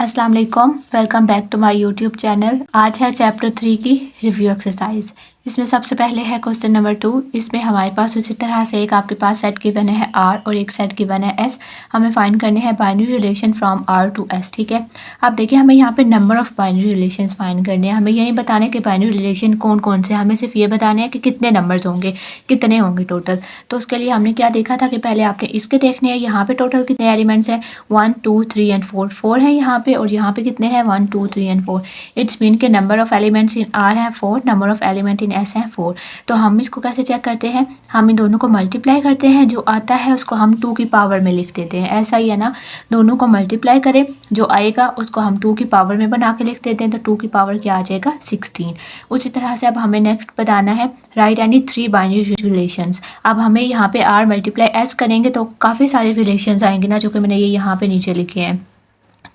अस्सलाम वालेकुम, welcome back to my YouTube channel. आज है चैप्टर 3 की रिव्यू एक्सरसाइज। इसमें सबसे पहले है क्वेश्चन नंबर 2। इसमें हमारे पास उसी तरह से एक आपके पास सेट गिवन है R और एक सेट गिवन है S। हमें फाइंड करने हैं binary relation from R to S। ठीक है, अब देखिए हमें यहाँ पे number of binary relations find करने हैं। हमें ये नहीं बताने कि बाइनरी रिलेशन कौन कौन से, हमें सिर्फ ये बताने हैं कि कितने नंबर्स होंगे, कितने होंगे टोटल। तो उसके लिए हमने क्या देखा था कि पहले आपने इसके देखने हैं यहाँ पे टोटल कितने एलिमेंट्स हैं, 1 2 3 एंड 4 4 है यहाँ पे, और यहाँ पे कितने हैं 1 2 3 एंड 4। इट्स मीन के number of elements in R है 4, number of element in S है 4। तो हम इसको कैसे चेक करते हैं, हम इन दोनों को मल्टीप्लाई करते हैं, जो आता है उसको हम 2 की पावर में लिख देते हैं। ऐसा ही है ना, दोनों को मल्टीप्लाई करें, जो आएगा उसको हम 2 की पावर में बना के लिख देते हैं, तो 2 की पावर क्या आ जाएगा 16। उसी तरह से अब हमें नेक्स्ट बताना है राइट एनी 3 बाइनरी रिलेशंस। अब हमें यहाँ पे R मल्टीप्लाई S करेंगे तो काफ़ी सारे रिलेशंस आएंगे ना, जो कि मैंने ये यहाँ पे नीचे लिखे हैं।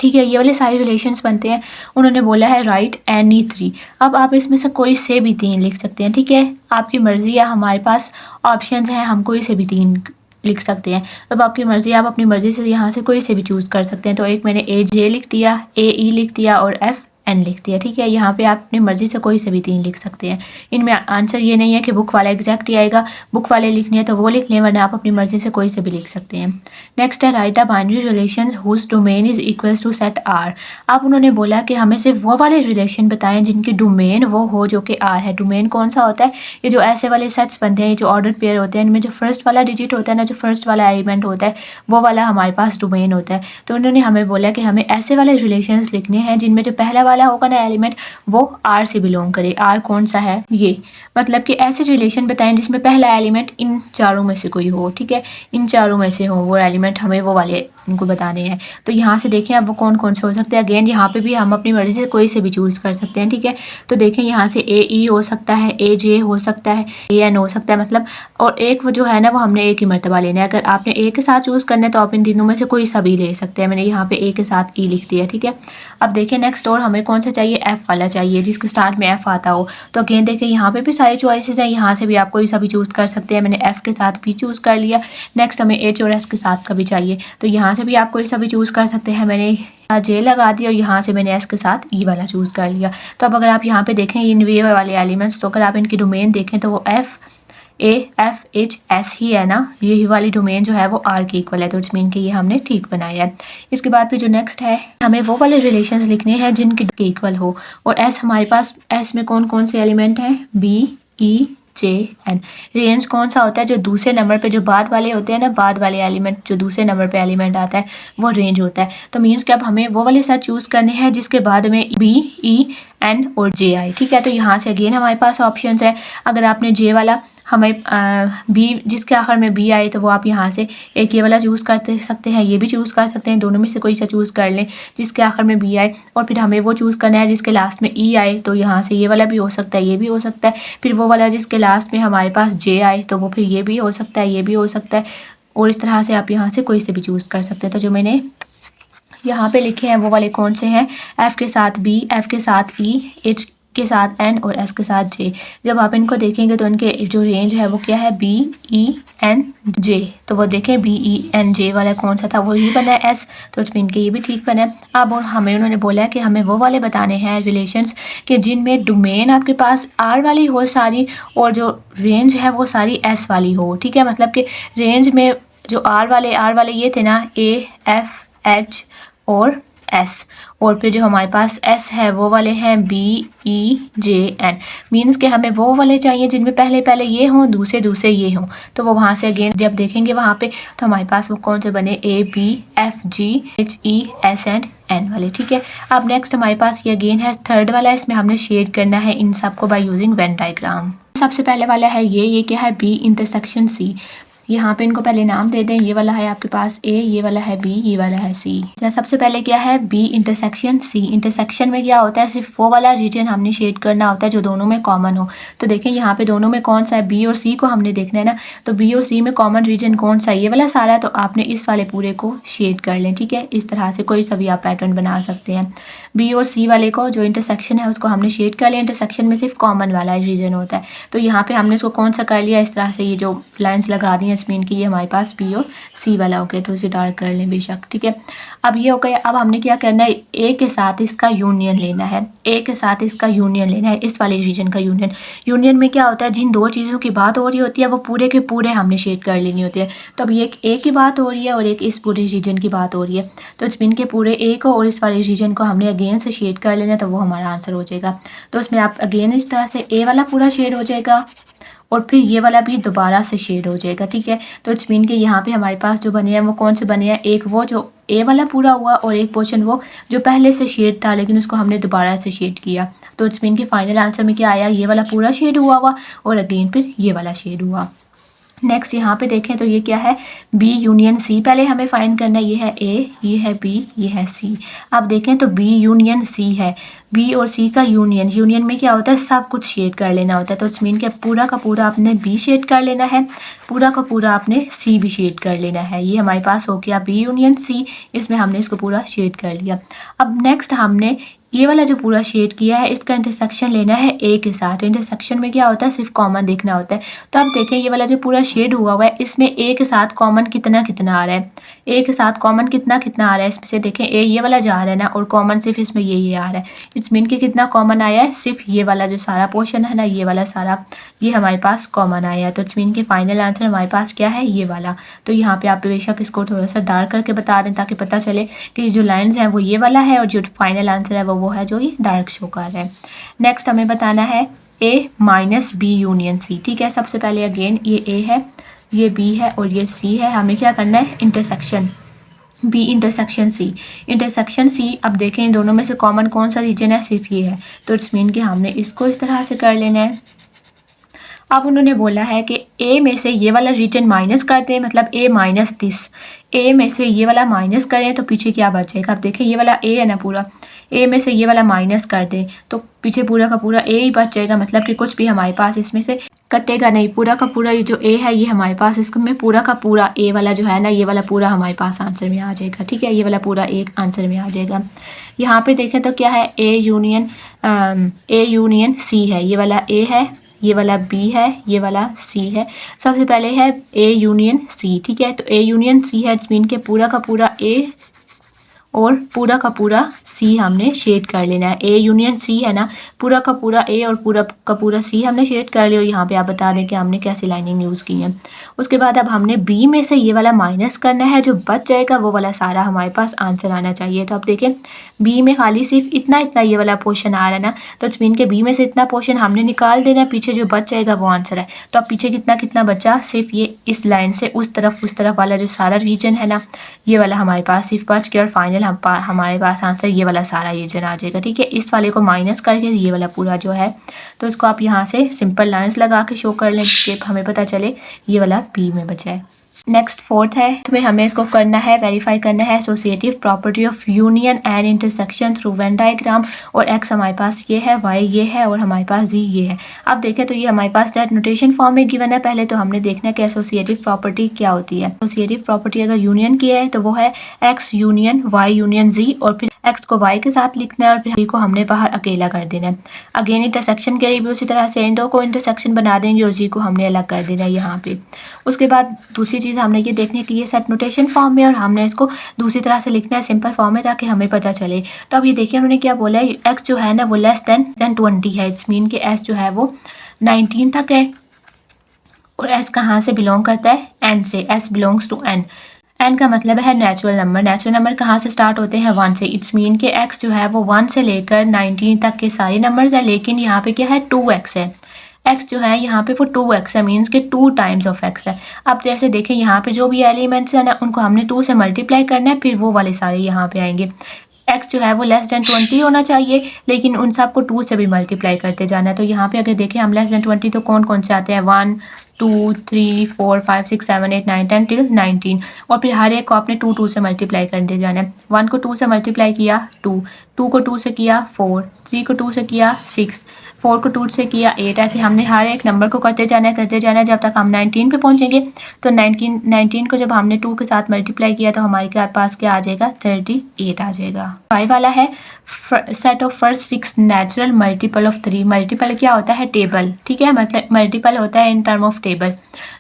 ठीक है, ये वाले सारे रिलेशंस बनते हैं। उन्होंने बोला है राइट एनी 3। अब आप इसमें से कोई से भी 3 लिख सकते हैं। ठीक है, आपकी मर्ज़ी है, हमारे पास ऑप्शंस हैं, हम कोई से भी 3 लिख सकते हैं। अब आपकी मर्ज़ी, आप अपनी मर्ज़ी से यहाँ से कोई से भी चूज़ कर सकते हैं। तो एक मैंने AJ लिख दिया, AE लिख दिया और FN लिख दिया। ठीक है, यहाँ पे आप अपनी मर्ज़ी से कोई से भी 3 लिख सकते हैं। इनमें आंसर ये नहीं है कि बुक वाला एग्जैक्ट ही आएगा, बुक वाले लिखने हैं तो वो लिख लें, वरना आप अपनी मर्ज़ी से कोई से भी लिख सकते हैं। नेक्स्ट है write the binary relations whose domain is equals to set R। अब उन्होंने बोला कि हमें सिर्फ वो वाले रिलेशन बताएं जिनकी डोमेन वो हो जो कि R है। डोमेन कौन सा होता है, ये जो ऐसे वाले सेट्स बनते हैं, ये जो ऑर्डर पेयर होते हैं, इनमें जो फर्स्ट वाला डिजिट होता है ना, जो फर्स्ट वाला एलिमेंट होता है, वो वाला हमारे पास डोमेन होता है। तो उन्होंने हमें बोला कि हमें ऐसे वाले रिलेशंस लिखने हैं जिनमें जो पहला वाला होगा ना एलिमेंट, वो R से बिलोंग करे। R कौन सा है, ये मतलब कि ऐसे रिलेशन बताएं जिसमें पहला एलिमेंट इन चारों में से कोई हो। ठीक है, इन चारों में से हो वो एलिमेंट, हमें वो वाले इनको बताने हैं। तो यहाँ से देखें अब वो कौन कौन से हो सकते हैं। अगेन यहाँ पे भी हम अपनी मर्जी से कोई से भी चूज़ कर सकते हैं। ठीक है, तो देखें यहाँ से AE हो सकता है, AJ हो सकता है, AN हो सकता है, मतलब और एक वो जो है ना वो हमने एक ही मरतबा लेना है। अगर आपने A के साथ चूज़ करना है तो आप इन तीनों में से कोई सा भी ले सकते हैं। मैंने यहाँ पे A के साथ E लिख दिया। ठीक है, अब देखें नेक्स्ट और हमें कौन सा चाहिए, F वाला चाहिए, जिसके स्टार्ट में F आता हो। तो अगेन देखें यहाँ पे भी सारी चॉइसेस हैं, यहाँ से भी आप कोई सा भी चूज़ कर सकते हैं। मैंने F के साथ भी चूज़ कर लिया। नेक्स्ट हमें H और S के साथ का भी चाहिए, तो यहाँ से भी आप कोई सा भी चूज़ कर सकते हैं। मैंने J लगा दिया और यहाँ से मैंने S के साथ E वाला चूज़ कर लिया। तो अब अगर आप यहाँ पे देखें इन वे वाले एलिमेंट्स, तो अगर आप इनकी डोमेन देखें तो वो FAFHS ही है ना, ये वाली डोमेन जो है वो R के इक्वल है। तो इट्स मीन कि ये हमने ठीक बनाया है। इसके बाद फिर जो नेक्स्ट है, हमें वो वाले रिलेशंस लिखने हैं जिनके इक्वल हो। और S हमारे पास, S में कौन कौन से एलिमेंट हैं, BEJN। रेंज कौन सा होता है, जो दूसरे नंबर पे जो बाद वाले होते हैं ना, बाद वाले एलिमेंट जो दूसरे नंबर पे एलिमेंट आता है वो रेंज होता है। तो मीन्स कि अब हमें वो वाले सेट चूज़ करने हैं जिसके बाद में BEN और J आए। ठीक है, तो यहाँ से अगेन हमारे पास ऑप्शंस है। अगर आपने J वाला हमें B जिसके आखिर में B आए तो वो आप यहाँ से एक ये वाला चूज़ कर सकते हैं, ये भी चूज़ कर सकते हैं, दोनों में से कोई सा चूज़ कर लें जिसके आखिर में B आए। और फिर हमें वो चूज़ करना है जिसके लास्ट में E आए, तो यहाँ से ये वाला भी हो सकता है, ये भी हो सकता है। फिर वो वाला जिसके लास्ट में हमारे पास J आए, तो वो फिर ये भी हो सकता है, ये भी हो सकता है। और इस तरह से आप यहाँ से कोई से भी चूज़ कर सकते हैं। तो जो मैंने यहाँ पे लिखे हैं वो वाले कौन से हैं, F के साथ B, F के साथ E, H के साथ N और S के साथ J। जब आप इनको देखेंगे तो इनके जो रेंज है वो क्या है, BENJ। तो वो देखें BENJ वाला कौन सा था, वही बना है S। तो इट्स के ये भी ठीक बना है। अब और हमें उन्होंने बोला है कि हमें वो वाले बताने हैं रिलेशंस कि जिनमें डोमेन आपके पास R वाली हो सारी, और जो रेंज है वो सारी S वाली हो। ठीक है, मतलब कि रेंज में जो R वाले ये थे ना, AFH और S, और फिर जो हमारे पास S है वो वाले हैं BEJN। मीन्स कि हमें वो वाले चाहिए जिनमें पहले पहले ये हों, दूसरे ये हों। तो वो वहाँ से अगेन जब देखेंगे वहाँ पे तो हमारे पास वो कौन से बने, ABFGHES एंड N वाले। ठीक है, अब नेक्स्ट हमारे पास ये अगेन है थर्ड वाला, इसमें हमने शेड करना है इन सबको बाय यूजिंग वेन डायग्राम। सबसे पहले वाला है ये क्या है, B इंटरसेक्शन C। यहाँ पे इनको पहले नाम दे दें, ये वाला है आपके पास A, ये वाला है B, ये वाला है C। सबसे पहले क्या है, B इंटरसेक्शन C। इंटरसेक्शन में क्या होता है, सिर्फ वो वाला रीजन हमने शेड करना होता है जो दोनों में कॉमन हो। तो देखें यहाँ पे दोनों में कौन सा है, B और C को हमने देखना है ना। तो B और C में कॉमन रीजन कौन सा है, ये वाला सारा। तो आपने इस वाले पूरे को शेड कर लें। ठीक है, इस तरह से कोई सा भी आप पैटर्न बना सकते हैं। B और C वाले को जो इंटरसेक्शन है उसको हमने शेड कर लिया। इंटरसेक्शन में सिर्फ कॉमन वाला रीजन होता है। तो यहाँ पे हमने इसको कौन सा कर लिया, इस तरह से ये जो लाइन्स लगा दी हैं इट्स मीन कि ये हमारे पास बी और सी वाला हो गया। तो इसे डार्क कर लें बेशक, ठीक है। अब ये हो गया। अब हमने क्या करना है, ए के साथ इसका यूनियन लेना है, ए के साथ इसका यूनियन लेना है, इस वाले रीजन का यूनियन। यूनियन में क्या होता है, जिन दो चीज़ों की बात हो रही होती है वो पूरे के पूरे हमने शेड कर लेनी होती है। तो अब ये एक ए की बात हो रही है और एक इस पूरे रीजन की बात हो रही है। तो इट्स मीन के पूरे ए को और इस वाले रीजन को हमने अगेन से शेड कर लेना है, तो वो हमारा आंसर हो जाएगा। तो उसमें आप अगेन इस तरह से ए वाला पूरा शेड हो जाएगा और फिर ये वाला भी दोबारा से शेड हो जाएगा, ठीक है। तो इट्स मीन कि यहाँ पे हमारे पास जो बने हैं वो कौन से बने हैं, एक वो जो ए वाला पूरा हुआ और एक पोर्शन वो जो पहले से शेड था लेकिन उसको हमने दोबारा से शेड किया। तो इट्स मीन कि फाइनल आंसर में क्या आया, ये वाला पूरा शेड हुआ और अगेन फिर ये वाला शेड हुआ। नेक्स्ट यहाँ पे देखें तो ये क्या है, बी यूनियन सी। पहले हमें फाइंड करना है, ये है ए, ये है बी, ये है सी। अब देखें तो बी यूनियन सी है, बी और सी का यूनियन। यूनियन में क्या होता है, सब कुछ शेड कर लेना होता है। तो इट्स मीन कि पूरा का पूरा आपने बी शेड कर लेना है, पूरा का पूरा आपने सी भी शेड कर लेना है। ये हमारे पास हो गया बी यूनियन सी, इसमें हमने इसको पूरा शेड कर लिया। अब नेक्स्ट हमने ये वाला जो पूरा शेड किया है इसका इंटरसेक्शन लेना है ए के साथ। इंटरसेक्शन में क्या होता है, सिर्फ कॉमन देखना होता है। तो अब देखें ये वाला जो पूरा शेड हुआ है इसमें ए के साथ कॉमन कितना कितना आ रहा है, ए के साथ कॉमन कितना कितना आ रहा है। इसमें से देखें ए ये वाला जा रहा है ना और कॉमन सिर्फ इसमें ये आ रहा है। इट्स मीन कि कितना कॉमन आया है, सिर्फ ये वाला जो सारा पोर्शन है ना, ये वाला सारा ये हमारे पास कॉमन आया है। तो इट्स मीन कि फाइनल आंसर हमारे पास क्या है, ये वाला। तो यहाँ पे आप बेशक इसको थोड़ा सा डार्क करके बता दें ताकि पता चले कि जो लाइन्स हैं वो ये वाला है और जो फाइनल आंसर है वो है जो ये डार्क शो कर रहा है। नेक्स्ट हमें बताना है ए माइनस बी यूनियन सी, ठीक है। सबसे पहले अगेन ये ए है, ये बी है और ये सी है। हमें क्या करना है, intersection B intersection C, intersection C. अब देखें इन दोनों में से कॉमन कौन सा रीजन है, सिर्फ ये है। तो इट्स मीन कि हमने इसको इस तरह से कर लेना है। अब उन्होंने बोला है कि ए में से ये वाला रीजन माइनस कर दें, मतलब ए माइनस दिस। ए में से ये वाला माइनस करें तो पीछे क्या बचेगा। अब देखें ये वाला ए है ना, पूरा ए में से ये वाला माइनस कर दें तो पीछे पूरा का पूरा ए ही बच जाएगा। मतलब कि कुछ भी हमारे पास इसमें से कटेगा नहीं, पूरा का पूरा ये जो ए है ये हमारे पास इसमें पूरा का पूरा ए वाला जो है ना, ये वाला पूरा हमारे पास आंसर में आ जाएगा, ठीक है। ये वाला पूरा एक आंसर में आ जाएगा। यहाँ पे देखें तो क्या है, ए यूनियन सी है। ये वाला ए है, ये वाला बी है, ये वाला सी है। सबसे पहले है ए यूनियन सी, ठीक है। तो ए यूनियन सी है, इट्स मीन के पूरा का पूरा ए और पूरा का पूरा सी हमने शेड कर लेना है। ए यूनियन सी है ना, पूरा का पूरा ए और पूरा का पूरा सी हमने शेड कर लिया। और यहाँ पे आप बता दें कि हमने कैसी लाइनिंग यूज़ की है। उसके बाद अब हमने बी में से ये वाला माइनस करना है, जो बच जाएगा वो वाला सारा हमारे पास आंसर आना चाहिए। तो अब देखें बी में खाली सिर्फ इतना इतना ये वाला पोर्शन आ रहा है ना, तो इट्स मीन के बी में से इतना पोर्शन हमने निकाल देना है, पीछे जो बच जाएगा वो आंसर है। तो अब पीछे कितना कितना बचा, सिर्फ ये इस लाइन से उस तरफ वाला जो सारा रीजन है ना, ये वाला हमारे पास सिर्फ बच गया। और फाइनल हमारे पास आंसर ये वाला सारा रीजन आ जाएगा, ठीक है। इस वाले को माइनस करके ये वाला पूरा जो है, तो इसको आप यहाँ से सिंपल लाइंस लगा के शो कर लें कि हमें पता चले ये वाला बी में बचा है। नेक्स्ट फोर्थ है, तो हमें इसको करना है, वेरीफाई करना है associative property of union and intersection through Venn diagram. और एक्स हमारे पास ये है, वाई ये है और हमारे पास जी ये है। अब देखें तो ये हमारे पास दैट नोटेशन फॉर्म में गिवन है। पहले तो हमने देखना है कि एसोसिएटिव प्रॉपर्टी क्या होती है। एसोसिएटिव प्रॉपर्टी अगर यूनियन की है तो वो है एक्स यूनियन वाई यूनियन जी, और फिर एक्स को वाई के साथ लिखना है और फिर जी को हमने बाहर अकेला कर देना है। अगेन इंटरसेक्शन के लिए भी उसी तरह से इन दो को इंटरसेक्शन बना देंगे और जी को हमने अलग कर देना है यहाँ पे। उसके बाद दूसरी चीज़ हमने ये देखनी है कि ये सेट नोटेशन फॉर्म में और हमने इसको दूसरी तरह से लिखना है सिंपल फॉर्म में, ताकि हमें पता चले। तो अब ये देखिए उन्होंने क्या बोला है, एक्स जो है ना वो लेस देन 20 है। इट्स मीन कि एस जो है वो 19 तक है। और एस कहाँ से बिलोंग करता है, एन से। S belongs to N. N का मतलब है नेचुरल नंबर। नेचुरल नंबर कहाँ से स्टार्ट होते हैं, 1 से। इट्स मीन के एक्स जो है वो 1 से लेकर 19 तक के सारे नंबर्स हैं, लेकिन यहाँ पे क्या है, 2x है। x जो है यहाँ पे वो 2x है, मीन्स के 2 टाइम्स ऑफ x है। अब जैसे देखें यहाँ पे जो भी एलिमेंट्स हैं ना, उनको हमने 2 से मल्टीप्लाई करना है, फिर वो वाले सारे यहाँ पे आएंगे। x जो है वो लेस देन 20 होना चाहिए, लेकिन उन सबको 2 से भी मल्टीप्लाई करते जाना है। तो यहाँ पे अगर देखें हम लेस देन 20 तो कौन कौन से आते हैं, 1 2 3 4 5 6 7 8 9 10 टिल 19। और फिर हर एक को आपने 2 से मल्टीप्लाई करते जाना है। 1 को 2 से मल्टीप्लाई किया 2, 2 को 2 से किया 4, 3 को 2 से किया 6, 4 को 2 से किया 8। ऐसे हमने हर एक नंबर को करते जाना है जब तक हम 19 पे पहुंचेंगे। तो 19 को जब हमने 2 के साथ मल्टीप्लाई किया तो हमारे पास क्या आ जाएगा, 38 आ जाएगा। 5 वाला है set of first 6 natural multiple of 3। Multiple क्या होता है, टेबल, ठीक है। मतलब मल्टीपल होता है इन टर्म ऑफ टेबल।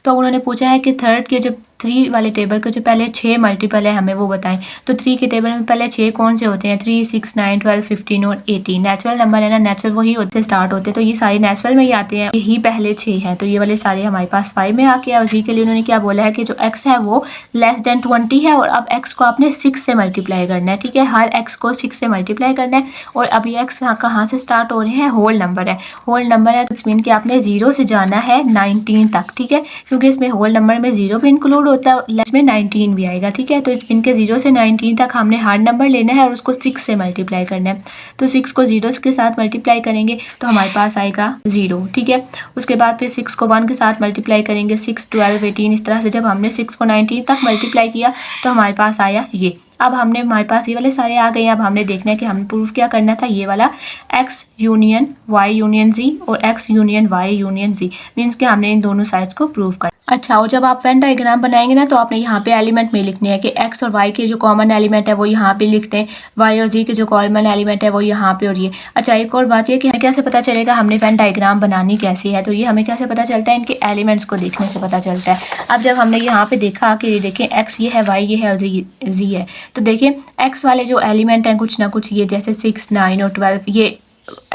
तो उन्होंने पूछा है कि थर्ड के जो 3 वाले टेबल के जो पहले 6 मल्टीपल है हमें वो बताएं। तो 3 के टेबल में पहले 6 कौन से होते हैं? 3, 6, 9, 12, 15 और 18। नेचुरल नंबर है ना, नेचुरल वही से स्टार्ट होते हैं, तो ये सारे नेचुरल में ही आते हैं। यही पहले 6 हैं, तो ये वाले सारे हमारे पास 5 में आ गया। उसी के लिए उन्होंने क्या बोला है कि जो x है वो लेस देन 20 है और अब x को आपने 6 से मल्टीप्लाई करना है। ठीक है, हर x को 6 से मल्टीप्लाई करना है। और अब ये x कहाँ से स्टार्ट हो रहे हैं? होल नंबर है, होल नंबर है, तो मीन कि आपने 0 से जाना है 19 तक। ठीक है, क्योंकि इसमें होल नंबर में 0 भी इंक्लूड होता है और लेस में 19 भी आएगा। ठीक है, तो इनके 0 से 19 तक हमने हार्ड नंबर लेना है और उसको 6 से मल्टीप्लाई करना है। तो 6 को 0 के साथ मल्टीप्लाई करेंगे तो हमारे पास आएगा 0। ठीक है, उसके बाद फिर 6 को 1 के साथ मल्टीप्लाई करेंगे, 6, 12, 18। इस तरह से जब हमने 6 को 19 तक मल्टीप्लाई किया तो हमारे पास आया ये। अब हमने हमारे पास ये वाले सारे आ गए हैं। अब हमने देखना है कि हमें प्रूफ क्या करना था, ये वाला x union y union z और x union y union z, means कि हमने इन दोनों साइड्स को प्रूव कर। अच्छा, और जब आप वेन डायग्राम बनाएंगे ना तो आपने यहाँ पे एलिमेंट में लिखने हैं कि x और y के जो कॉमन एलिमेंट है वो यहाँ पे लिखते हैं, y और z के जो कॉमन एलिमेंट है वो यहाँ पे। और ये अच्छा, एक और बात ये कि हमें कैसे पता चलेगा हमने वेन डायग्राम बनानी कैसी है, तो ये हमें कैसे पता चलता है? इनके एलिमेंट्स को देखने से पता चलता है। अब जब हमने यहाँ पे देखा कि ये देखें x ये है, y ये है और z है, तो देखिए x वाले जो एलिमेंट हैं कुछ ना कुछ ये जैसे 6, 9 और 12, ये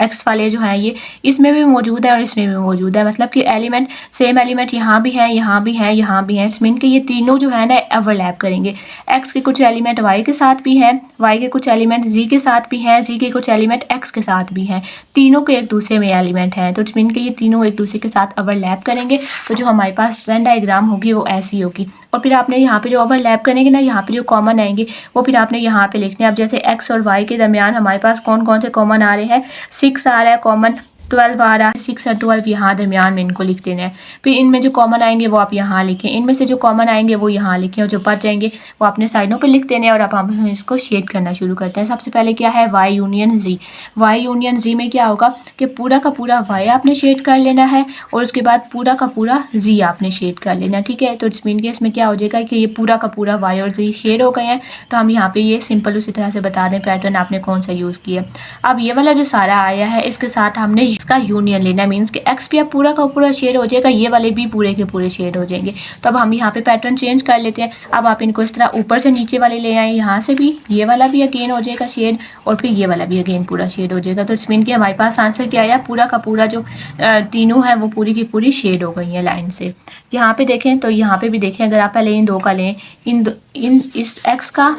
x वाले जो है ये इसमें भी मौजूद है और इसमें भी मौजूद है। मतलब कि एलिमेंट सेम एलिमेंट यहाँ भी है, यहाँ भी है, यहाँ भी है। इसमें कि ये तीनों जो है ना ओवरलैप करेंगे। x के कुछ एलिमेंट y के साथ भी हैं, y के कुछ एलिमेंट z के साथ भी हैं, z के कुछ एलिमेंट x के साथ भी हैं। तीनों के एक दूसरे में एलिमेंट हैं, तो मीन कि ये तीनों एक दूसरे के साथ ओवरलैप करेंगे। तो जो हमारे पास वेन डायग्राम होगी वो ऐसी होगी। और फिर आपने यहाँ पे जो ओवरलैप करेंगे ना, यहाँ पे जो कॉमन आएंगे वो फिर आपने यहाँ पे लिखने हैं। अब जैसे x और y के दरमियान हमारे पास कौन कौन से कॉमन आ रहे हैं? 6 आ रहा है कॉमन, 12 आ रहा है, 6 और 12 यहाँ दरमियान में इनको लिख देना है। फिर इनमें जो कॉमन आएंगे वो आप यहाँ लिखें, इनमें से जो कॉमन आएंगे वो यहाँ लिखें और जो बच जाएंगे वो अपने साइडों पे लिख देने हैं। और अब हम इसको शेड करना शुरू करते हैं। सबसे पहले क्या है? y union z। y union z में क्या होगा कि पूरा का पूरा y आपने शेड कर लेना है और उसके बाद पूरा का पूरा z आपने शेड कर लेना। ठीक है, तो इट्स मीन कि इसमें क्या हो जाएगा कि ये पूरा का पूरा y और z शेड हो गए हैं। तो हम यहाँ पे ये सिंपल उसी तरह से बता दें पैटर्न आपने कौन सा यूज़ किया। अब ये वाला जो सारा आया है इसके साथ हमने इसका यूनियन लेना, मीन्स कि x भी अब पूरा का पूरा शेड हो जाएगा, ये वाले भी पूरे के पूरे शेड हो जाएंगे। तो अब हम यहाँ पे पैटर्न चेंज कर लेते हैं। अब आप इनको इस तरह ऊपर से नीचे वाले ले आए, यहाँ से भी ये वाला भी अगेन हो जाएगा शेड और फिर ये वाला भी अगेन पूरा शेड हो जाएगा। तो इट्स मीन कि हमारे पास आंसर क्या आया? पूरा का पूरा जो तीनों है वो पूरी की पूरी शेड हो गई है लाइन से। यहाँ पे देखें तो यहाँ पे भी देखें, अगर आप पहले इन दो का लें, इस x का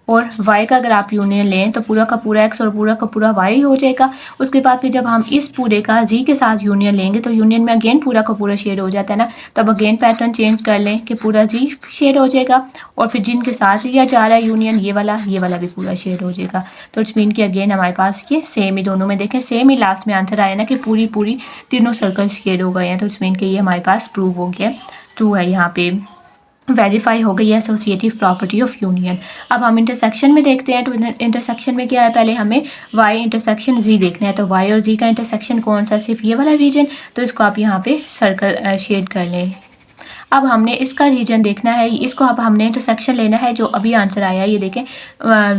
और y का अगर आप यूनियन लें तो पूरा का पूरा x और पूरा का पूरा y हो जाएगा। उसके बाद फिर जब हम इस पूरे का z के साथ यूनियन लेंगे तो यूनियन में अगेन पूरा का पूरा शेड हो जाता है ना, तो अब अगेन पैटर्न चेंज कर लें कि पूरा z शेड हो जाएगा और फिर जिनके साथ लिया जा रहा है यूनियन ये वाला भी पूरा शेड हो जाएगा। तो इट्स मीन कि अगेन हमारे पास ये सेम ही दोनों में देखें सेम ही लास्ट में आंसर आया ना कि पूरी पूरी तीनों सर्कल शेड हो गए हैं। तो इट्स मीन कि ये हमारे पास प्रूव हो गया, ट्रू है, यहाँ पे वेरीफाई हो गई है एसोसिएटिव प्रॉपर्टी ऑफ यूनियन। अब हम इंटरसेक्शन में देखते हैं। तो इंटरसेक्शन में क्या है? पहले हमें y इंटरसेक्शन z देखना है। तो y और z का इंटरसेक्शन कौन सा? सिर्फ ये वाला रीजन। तो इसको आप यहाँ पे सर्कल शेड कर लें। अब हमने इसका रीजन देखना है, इसको अब हमने इंटरसेक्शन लेना है। जो अभी आंसर आया है ये देखें,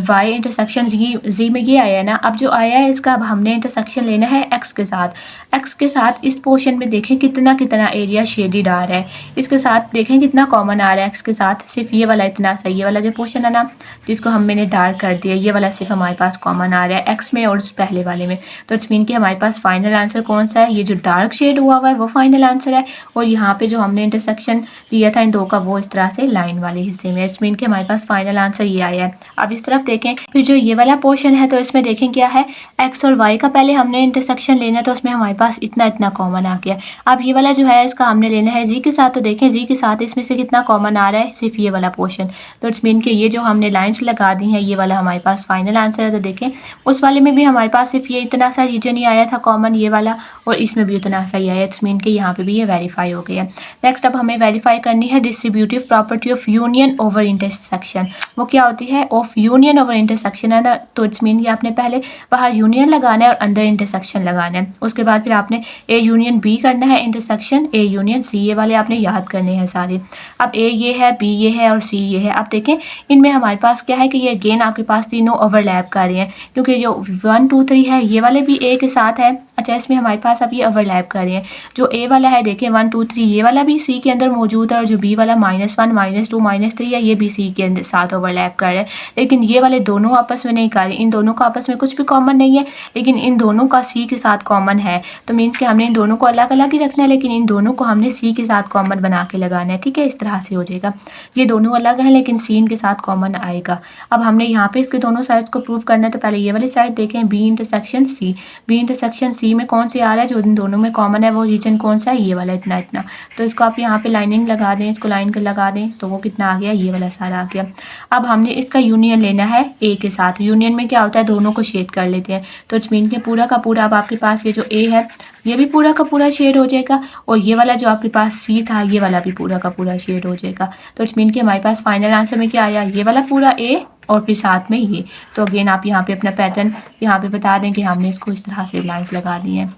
y इंटरसेक्शन z में ये आया है ना। अब जो आया है इसका अब हमने इंटरसेक्शन लेना है x के साथ। x के साथ इस पोर्शन में देखें कितना कितना एरिया शेडेड आ रहा है, इसके साथ देखें कितना कॉमन आ रहा है x के साथ। सिर्फ ये वाला इतना सा, ये वाला जो पोर्शन है ना जिसको मैंने डार्क कर दिया, ये वाला सिर्फ हमारे पास कॉमन आ रहा है x में और उस पहले वाले में। तो इट्स मीन कि हमारे पास फाइनल आंसर कौन सा है? ये जो डार्क शेड हुआ है वो फाइनल आंसर है। और यहाँ पे जो हमने इंटरसेक्शन लिया था इन दो का वो इस तरह से लाइन वाले हिस्से में। इट्स मीन कि हमारे पास फाइनल आंसर ये आया है। अब इस तरफ देखें, फिर जो ये वाला पोर्शन है तो इसमें देखें क्या है, x और y का पहले हमने इंटरसेक्शन लेना है तो उसमें हमारे पास इतना इतना कॉमन आ गया। अब ये वाला जो है इसका हमने लेना है z के साथ। तो देखें z के साथ इसमें से कितना कॉमन आ रहा है? सिर्फ ये वाला पोर्शन। तो इट्स मीन कि ये जो हमने लाइन्स लगा दी हैं ये वाला हमारे पास फाइनल आंसर है। तो देखें उस वाले में भी हमारे पास सिर्फ ये इतना सा रीजन ही आया था कॉमन, ये वाला, और इसमें भी उतना सा ही आया। इट्स मीन कि यहाँ पे भी ये वेरीफाई हो गया। नेक्स्ट अब हमें वेरीफाई करनी है distributive property of union over intersection. वो क्या होती है? ऑफ यूनियन ओवर इंटरसेक्शन है ना। तो इट्स मीन कि आपने पहले बाहर यूनियन लगाना है और अंदर इंटरसेक्शन लगाना है। उसके बाद फिर आपने ए यूनियन बी करना है, इंटरसेक्शन ए यूनियन सी, ये वाले आपने याद करने हैं सारे। अब ए ये है, बी ये है और सी ये है। अब देखें इनमें हमारे पास क्या है कि ये अगेन आपके पास तीनों ओवरलैप कर रहे हैं, क्योंकि जो 1 2 3 है ये वाले भी ए के साथ है। अच्छा, इसमें हमारे पास अब ये ओवरलैप कर रहे हैं। जो ए वाला है देखें 1 2 3 ये वाला भी सी के अंदर मौजूद है और जो बी वाला -1 -2 -3 है ये भी सी के अंदर साथ ओवरलैप कर रहे हैं। लेकिन ये वाले दोनों आपस में नहीं कर रहे, इन दोनों का आपस में कुछ भी कॉमन नहीं है, लेकिन इन दोनों का सी के साथ कॉमन है। तो मीन्स कि हमने इन दोनों को अलग अलग ही रखना है, लेकिन इन दोनों को हमने सी के साथ कॉमन बना के लगाना है। ठीक है, इस तरह से हो जाएगा। ये दोनों अलग हैं लेकिन सी इनके साथ कॉमन आएगा। अब हमने यहाँ पे इसके दोनों साइड्स को प्रूव करना है। तो पहले ये वाली साइड देखें, B intersection C. B intersection C में कौन सी आ रहा है, जो इन दोनों में कॉमन है वो रीजन कौन सा है, ये वाला इतना इतना। तो इसको आप यहाँ पे लाइनिंग लगा दें, इसको लाइन कर लगा दें, तो वो कितना आ गया, ये वाला सारा आ गया। अब हमने इसका यूनियन लेना है ए के साथ। यूनियन में क्या होता है, दोनों को शेड कर लेते हैं। तो इट्स मीन के पूरा का पूरा अब आपके पास ये जो ए है ये भी पूरा का पूरा शेड हो जाएगा, और ये वाला जो आपके पास सी था ये वाला भी पूरा का पूरा शेड हो जाएगा। तो इट्स मीन कि हमारे पास फाइनल आंसर में क्या आया, ये वाला पूरा ए और फिर साथ में ये। तो अगेन आप यहाँ पे अपना पैटर्न यहाँ पे बता दें कि हमने इसको इस तरह से लाइंस लगा दी हैं।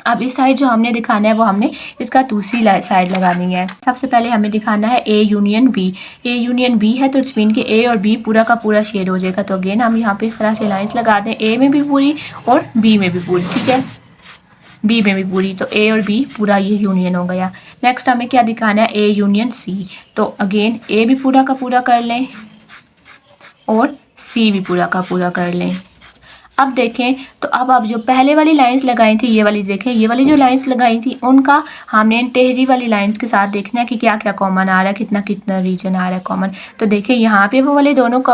अब इस साइड जो हमने दिखाना है वो हमने इसका दूसरी साइड लगानी है। सबसे पहले हमें दिखाना है A union B. A union B है तो इट्स मीन कि ए और बी पूरा का पूरा शेड हो जाएगा। तो अगेन हम यहाँ पे इस तरह से लाइंस लगा दें, ए में भी पूरी और बी में भी पूरी। ठीक है, बी में भी पूरी, तो ए और बी पूरा ये यूनियन हो गया। नेक्स्ट हमें क्या दिखाना है, ए यूनियन सी। तो अगेन ए भी पूरा का पूरा कर लें और सी भी पूरा का पूरा कर लें। अब देखें तो अब जो पहले वाली लाइंस लगाई थी, ये वाली देखें, ये वाली जो लाइंस लगाई थी उनका हमने टेहरी वाली लाइंस के साथ देखना है कि क्या क्या कॉमन आ रहा है, कितना कितना रीजन आ रहा है कॉमन। तो देखें यहाँ पे वो वाले दोनों का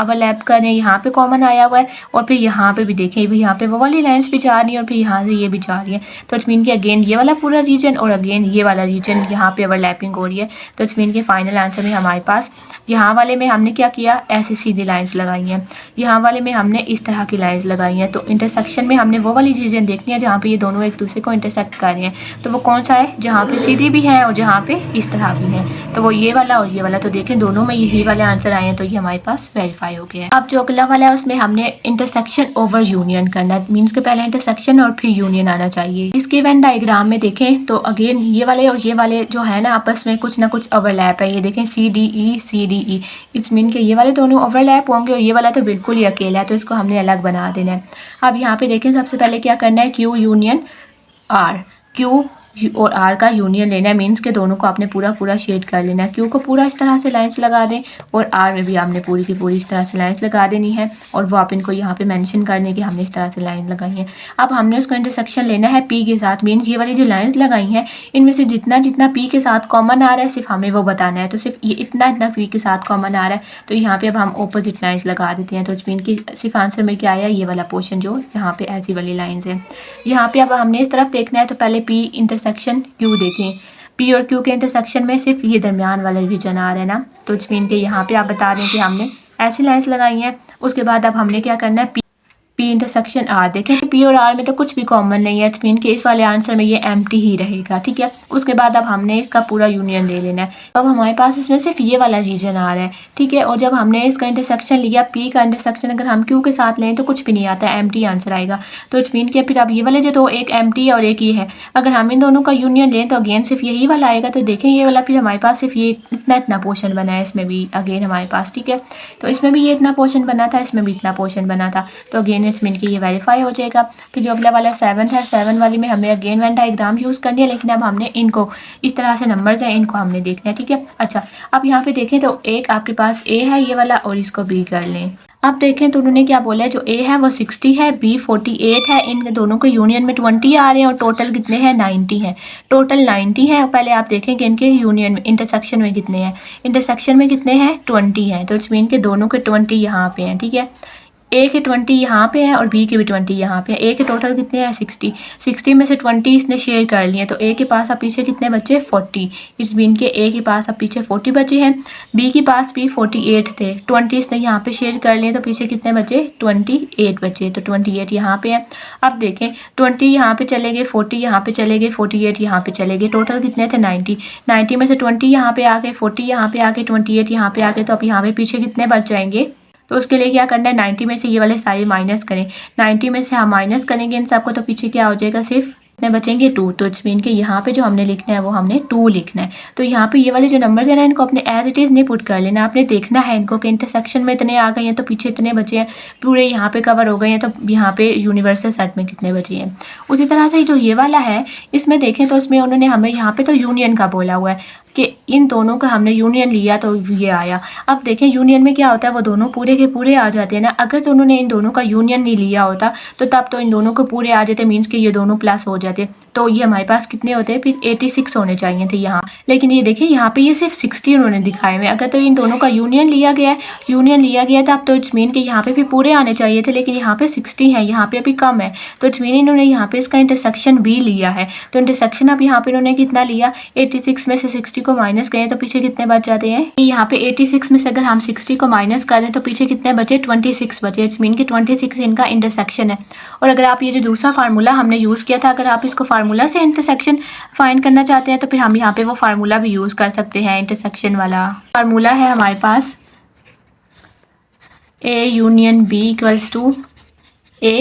ओवरलैप करें, यहाँ पे कॉमन आया हुआ है, और फिर यहाँ पे भी देखें भाई यहाँ पे वो वाली लाइंस भी जा रही है और फिर यहाँ से ये भी जा रही है। तो इट्स मीन कि अगेन ये वाला पूरा रीजन और अगेन ये वाला रीजन यहाँ पे ओवरलैपिंग हो रही है। तो इट्स मीन कि फाइनल आंसर में हमारे पास यहाँ वाले में हमने क्या किया, ऐसी सीधी लाइंस लगाई हैं, यहाँ वाले में हमने इस तरह की लाइंस लगाई हैं। तो इंटरसेक्शन में हमने वो वाली रीजन देखनी है जहाँ पे ये दोनों एक दूसरे को इंटरसेक्ट कर रहे हैं। तो वो कौन सा है, जहाँ पे सीधी भी है और जहाँ पे इस तरह भी है, तो वो ये वाला और ये वाला। तो देखें दोनों में यही वाले आंसर आए हैं, तो ये हमारे पास वेरीफाई हो गया है। अब जो अगला वाला है उसमें हमने इंटरसेक्शन ओवर यूनियन करना है, मीन्स के पहले इंटरसेक्शन और फिर यूनियन आना चाहिए। इसके वेन डायग्राम में देखें तो अगेन ये वाले और ये वाले जो है ना आपस में कुछ ना कुछ ओवरलैप है। ये देखें C D E, it's mean के ये वाले दोनों ओवरलैप होंगे और ये वाला तो बिल्कुल ही अकेला है, तो इसको हमने अलग बना देना है। अब यहाँ पे देखें सबसे पहले क्या करना है, क्यू यूनियन आर। क्यू और आर का यूनियन लेना है, मीन्स के दोनों को आपने पूरा पूरा शेड कर लेना है। क्यू को पूरा इस तरह से लाइंस लगा दें और आर में भी आपने पूरी की पूरी इस तरह से लाइंस लगा देनी है, और वो आप इनको यहाँ पे मेंशन कर दें कि हमने इस तरह से लाइन लगाई है। अब हमने उसको इंटरसेक्शन लेना है पी के साथ, मीन्स ये वाली जो लाइंस लगाई हैं इनमें से जितना जितना पी के साथ कॉमन आ रहा है सिर्फ हमें वो बताना है। तो सिर्फ ये इतना इतना पी के साथ कॉमन आ रहा है, तो यहाँ पे अब हम ऑपोजिट लाइंस लगा देते हैं। तो मीन की सिर्फ आंसर में क्या आया, ये वाला पोर्शन जो यहाँ पे ऐसी वाली लाइन्स है। यहाँ पे अब हमने इस तरफ देखना है, तो पहले पी इंटरसेक्शन क्यू देखें। पी और क्यू के इंटरसेक्शन में सिर्फ ये दरमियान वाला रीजन आ रहा है ना, तो इट्स मीन के यहाँ पे आप बता दें कि हमने ऐसी लाइंस लगाई हैं। उसके बाद अब हमने क्या करना है, पी इंटरसेक्शन आर। देखें पी और आर में तो कुछ भी कॉमन नहीं है, इट्स मीन कि इस वाले आंसर में ये एम्प्टी ही रहेगा। ठीक है, उसके बाद अब हमने इसका पूरा यूनियन ले लेना है। अब हमारे पास इसमें सिर्फ ये वाला रीजन आ रहा है। ठीक है, और जब हमने इसका इंटरसेक्शन लिया, पी का इंटरसेक्शन अगर हम क्यू के साथ लें तो कुछ भी नहीं आता है, एम्प्टी आंसर आएगा। तो इट्स मीन कि फिर अब ये वाले जो तो एक एम्प्टी है और एक ये है, अगर हम इन दोनों का यूनियन लें तो अगेन सिर्फ यही वाला आएगा। तो देखें ये वाला फिर हमारे पास सिर्फ ये इतना इतना पोर्शन बना है, इसमें भी अगेन हमारे पास। ठीक है, तो इसमें भी ये इतना पोर्शन बना था, इसमें भी इतना पोर्शन बना था, तो अगेन इट्स मीन कि ये वेरीफाई हो जाएगा। फिर जो अगला वाला 7 है, 7 वाली में हमें अगेन वेन डायग्राम यूज़ करनी है, लेकिन अब हमने इनको इस तरह से नंबर्स हैं इनको हमने देखना है। ठीक है, अच्छा अब यहाँ पे देखें तो एक आपके पास ए है ये वाला और इसको बी कर लें। अब देखें तो उन्होंने क्या बोला है, जो ए है वो 60 है, बी 48 है, इन दोनों के यूनियन में 20 आ रहे हैं और टोटल कितने हैं 90 हैं। टोटल 90 है। पहले आप देखें कि इनके यूनियन में इंटरसेक्शन में कितने हैं, इंटरसेक्शन में कितने हैं 20 हैं। तो इट्स मीन के दोनों के 20 यहाँ पे हैं। ठीक है, ए के 20 यहाँ पे है और बी के भी 20 यहाँ पे है। ए के टोटल कितने हैं 60, 60 में से 20 इसने शेयर कर लिए, तो ए के पास अब पीछे कितने बचे 40। इस बीन के ए के पास अब पीछे 40 बचे हैं, बी के पास भी 48 थे, 20 इसने यहाँ पे शेयर कर लिए, तो पीछे कितने बचे 28 बचे। तो 28 यहाँ पे है। अब देखें 20 यहाँ पे चले गए, 40 यहाँ पे चले गए, 48 यहाँ पे चले गए, टोटल कितने थे 90। 90 में से 20 यहाँ पे आ गए, 40 यहाँ पे आ गए, 28 यहाँ पे आ गए, तो अब यहाँ पे पीछे कितने बच जाएंगे। तो उसके लिए क्या करना है, 90 में से ये वाले सारे माइनस करें। 90 में से हम माइनस करेंगे इन सबको, तो पीछे क्या हो जाएगा सिर्फ कितने बचेंगे 2। तो इट्स मीन कि यहाँ पे जो हमने लिखना है वो हमने 2 लिखना है। तो यहाँ पे ये वाले जो नंबर्स है ना इनको अपने एज इट इज़ नहीं पुट कर लेना, आपने देखना है इनको कि इंटरसेक्शन में इतने आ गए हैं तो पीछे इतने बचे हैं, पूरे यहाँ पे कवर हो गए हैं तो यहाँ पे यूनिवर्सल सेट में कितने बचे हैं। उसी तरह से जो ये वाला है इसमें देखें तो इसमें उन्होंने हमें यहाँ पे तो यूनियन का बोला हुआ है कि इन दोनों का हमने यूनियन लिया तो ये आया। अब देखें यूनियन में क्या होता है वो दोनों पूरे के पूरे आ जाते हैं ना। अगर तो उन्होंने इन दोनों का यूनियन नहीं लिया होता तो तब तो इन दोनों को पूरे आ जाते, मीन्स कि ये दोनों प्लस हो जाते। तो ये हमारे पास कितने होते हैं फिर 86 होने चाहिए थे यहाँ, लेकिन ये देखिए यहाँ पे ये सिर्फ 60 उन्होंने दिखाए हुए। अगर तो इन दोनों का यूनियन लिया गया तब तो इट्स मीन कि यहाँ पे भी पूरे आने चाहिए थे, लेकिन यहाँ पे 60 है, यहाँ पे अभी कम है। तो इट्स मीन इन्होंने यहाँ पे इसका इंटरसेक्शन भी लिया है। तो इंटरसेक्शन अब यहाँ पे इन्होंने कितना लिया, 86 में से 60 को माइनस करें तो पीछे कितने बच जाते हैं। यहाँ पे 86 में से अगर हम 60 को माइनस करें तो पीछे कितने बचे, 26 बचे। इट्स मीन कि 26 इनका इंटरसेक्शन है। और अगर आप ये जो दूसरा फार्मूला हमने यूज़ किया था, अगर आप इसको फार्मूला से इंटरसेक्शन फाइंड करना चाहते हैं तो फिर हम यहाँ पे वो फार्मूला भी यूज़ कर सकते हैं। इंटरसेक्शन वाला फार्मूला है हमारे पास A union B equals to A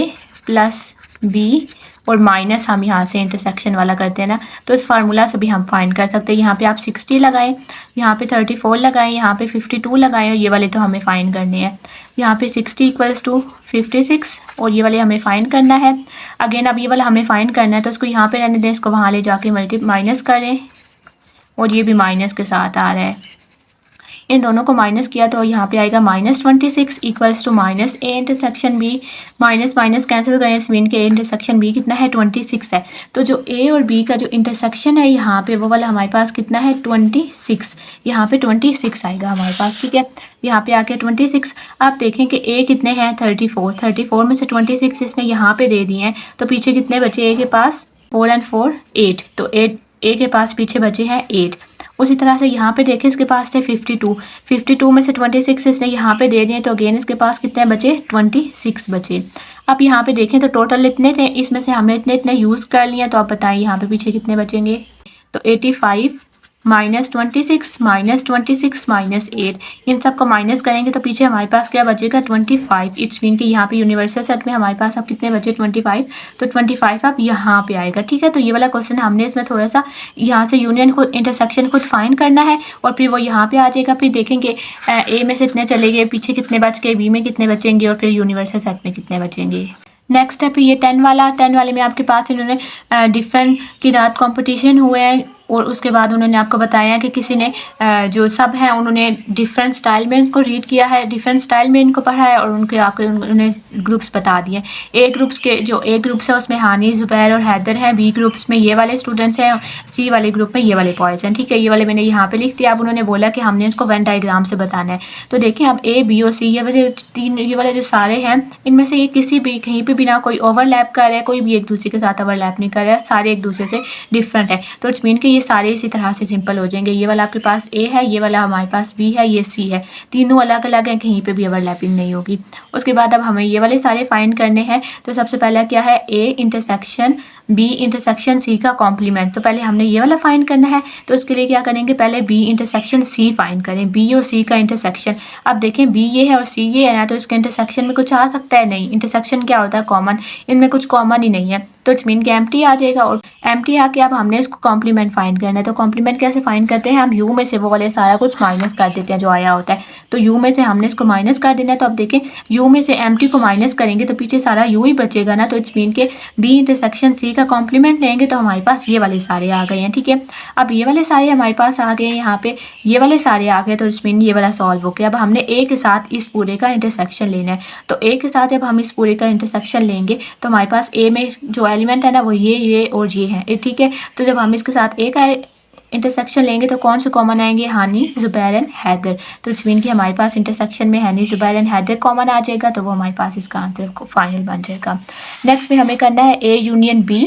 plus B और माइनस हम यहाँ से इंटरसेक्शन वाला करते हैं ना, तो इस फार्मूला से भी हम फाइंड कर सकते हैं। यहाँ पे आप 60 लगाएं, यहाँ पे 34 लगाएं, यहाँ पे 52 लगाएं और ये वाले तो हमें फाइंड करने हैं। यहाँ पे 60 इक्वल्स टू 56 और ये वाले हमें फाइंड करना है। अगेन अब ये वाला हमें फाइंड करना है तो इसको यहाँ पे रहने दें, इसको वहाँ ले जाके माइनस करें और ये भी माइनस के साथ आ रहा है। इन दोनों को माइनस किया तो यहाँ पे आएगा -26 equals to minus A intersection B। Minus minus cancel करें, इस मीन के A इंटरसेक्शन B कितना है 26 है। तो जो A और B का जो इंटरसेक्शन है यहाँ पे वो वाला हमारे पास कितना है 26। यहाँ पे 26 आएगा हमारे पास, ठीक है। यहाँ पे आके 26। आप देखें कि A कितने हैं 34 में से 26 इसने यहाँ पे दे दिए हैं तो पीछे कितने बचे A के पास 4 और 4 8। तो A के पास पीछे बचे हैं 8। उसी तरह से यहाँ पे देखें इसके पास थे 52 में से 26 इसने यहाँ पे दे दिए तो अगेन इसके पास कितने बचे 26 बचे। अब यहाँ पे देखें तो टोटल इतने थे, इसमें से हमने इतने यूज़ कर लिए। तो आप बताइए यहाँ पे पीछे कितने बचेंगे। तो 85 -26 -8 इन सब को माइनस करेंगे तो पीछे हमारे पास क्या बचेगा 25। इट्स मीन कि यहाँ पे यूनिवर्सल सेट में हमारे पास अब कितने बचे 25। तो 25 अब यहाँ पे आएगा, ठीक है। तो ये वाला क्वेश्चन हमने इसमें थोड़ा सा यहाँ से यूनियन खुद इंटरसेक्शन खुद फाइंड करना है और फिर वो यहाँ पे आ जाएगा। फिर देखेंगे A में से इतने चले गए, पीछे कितने बच गए, B में कितने बचेंगे और फिर यूनिवर्सल सेट में कितने बचेंगे। नेक्स्ट है फिर ये 10 वाले में आपके पास इन्होंने डिफरेंट की रात कॉम्पिटिशन हुए हैं और उसके बाद उन्होंने आपको बताया कि किसी ने जो सब हैं उन्होंने डिफरेंट स्टाइल में इनको रीड किया है, डिफरेंट स्टाइल में इनको पढ़ा है और उनके आपके उन्होंने ग्रुप्स बता दिए। ए ग्रुप्स है उसमें हानी, ज़ुबैर और हैदर हैं। बी ग्रुप्स में ये वाले स्टूडेंट्स हैं। सी वाले ग्रुप में ये वाले बॉयज़ हैं, ठीक है। ये वाले मैंने यहाँ पे लिख दिया। अब उन्होंने बोला कि हमने इसको वेन डायग्राम से बताना है। तो देखें अब A B और C ये वाले जो सारे हैं इनमें से ये किसी भी कहीं पर भी ना कोई ओवरलैप कर रहा है, कोई भी एक दूसरे के साथ ओवरलैप नहीं कर रहा है, सारे एक दूसरे से डिफरेंट है। तो इट्स मीन कि सारे इसी तरह से सिंपल हो जाएंगे। ये वाला आपके पास A है, ये वाला हमारे पास B है, ये C है। तीनों अलग अलग हैं, कहीं पे भी ओवरलैपिंग नहीं होगी। उसके बाद अब हमें ये वाले सारे फाइंड करने हैं। तो सबसे पहला क्या है A intersection B intersection C का कॉम्प्लीमेंट। तो पहले हमने ये वाला फाइंड करना है। तो इसके लिए क्या करेंगे, पहले B इंटरसेक्शन C फाइंड करें, B और C का इंटरसेक्शन। अब देखें B ये है और C ये है ना, तो इसके इंटरसेक्शन में कुछ आ सकता है नहीं। इंटरसेक्शन क्या होता है कॉमन, इनमें कुछ कॉमन ही नहीं है तो इट्स मीन कि एम्प्टी आ जाएगा। और एम्प्टी आके अब हमने इसको कॉम्प्लीमेंट फाइंड करना है। तो कॉम्प्लीमेंट कैसे फाइंड करते हैं, हम U में से वो वाले सारा कुछ माइनस कर देते हैं जो आया होता है। तो U में से हमने इसको माइनस कर देना है। तो अब देखें U में से एम्प्टी को माइनस करेंगे तो पीछे सारा U ही बचेगा ना। तो इट्स मीन के B इंटरसेक्शन C का कॉम्प्लीमेंट लेंगे तो हमारे पास ये वाले सारे आ गए हैं, ठीक है। अब ये वाले सारे हमारे पास आ गए, यहाँ पे ये वाले सारे आ गए। तो इट्स मीन ये वाला सॉल्व हो गया। अब हमने A के साथ इस पूरे का इंटरसेक्शन लेना है। तो A के साथ जब हम इस पूरे का इंटरसेक्शन लेंगे तो हमारे पास A में जो एलिमेंट है ना वो ये और ये है, ठीक है। तो जब हम इसके साथ A का इंटरसेक्शन लेंगे तो कौन से कॉमन आएंगे, हानी, ज़ुबैर एंड हैदर। तो इट्स मीन कि हमारे पास इंटरसेक्शन में हानी, ज़ुबैर एंड हैदर कॉमन आ जाएगा। तो वो हमारे पास इसका आंसर फाइनल बन जाएगा। नेक्स्ट में हमें करना है A यूनियन B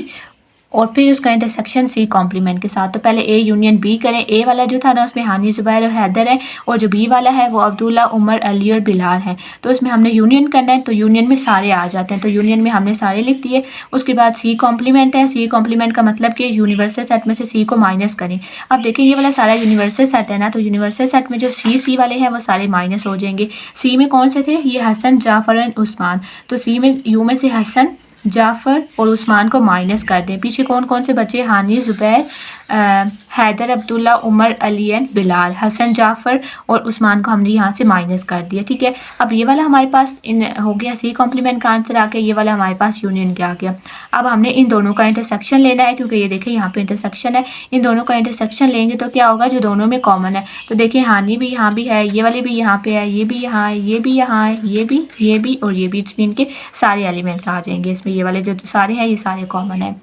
और फिर उसका इंटरसेक्शन C कॉम्प्लीमेंट के साथ। तो पहले A यूनियन B करें। A वाला जो था ना उसमें हानी, ज़ुबैर और हैदर है और जो B वाला है वो अब्दुल्ला, उमर, अली और बिलाल है। तो इसमें हमने यूनियन करना है। तो यूनियन में सारे आ जाते हैं। तो यूनियन में हमने सारे लिख दिए। उसके बाद C कॉम्प्लीमेंट है। C कॉम्प्लीमेंट का मतलब कि यूनिवर्सल सेट में से C को माइनस करें। अब देखिए ये वाला सारा यूनिवर्सल सेट है ना, तो यूनिवर्सल सेट में जो C वाले हैं वो सारे माइनस हो जाएंगे। C में कौन से थे, ये हसन, जाफ़र एंड उस्मान। तो C में U में से हसन, जाफ़र और उस्मान को माइनस कर दें। पीछे कौन कौन से बचे? हानी, ज़ुबैर, हैदर, अब्दुल्ला, उमर, अली एंड बिलाल, हसन, जाफ़र और उस्मान को हमने यहाँ से माइनस कर दिया। ठीक है, अब ये वाला हमारे पास इन हो गया सी कॉम्प्लीमेंट का आंसर आ गया, ये वाला हमारे पास यूनियन का आ गया। अब हमने इन दोनों का इंटरसेक्शन लेना है, क्योंकि ये देखिए यहाँ पे इंटरसेक्शन है। इन दोनों का इंटरसेक्शन लेंगे तो क्या होगा? जो दोनों में कॉमन है, तो देखिए हानि भी यहाँ भी है, ये वाले भी यहाँ पे है, ये भी यहाँ है, ये भी यहाँ है, ये भी और ये भी। इसमें इनके सारे एलिमेंट्स आ जाएंगे। इसमें ये वाले जो सारे हैं ये सारे कॉमन है।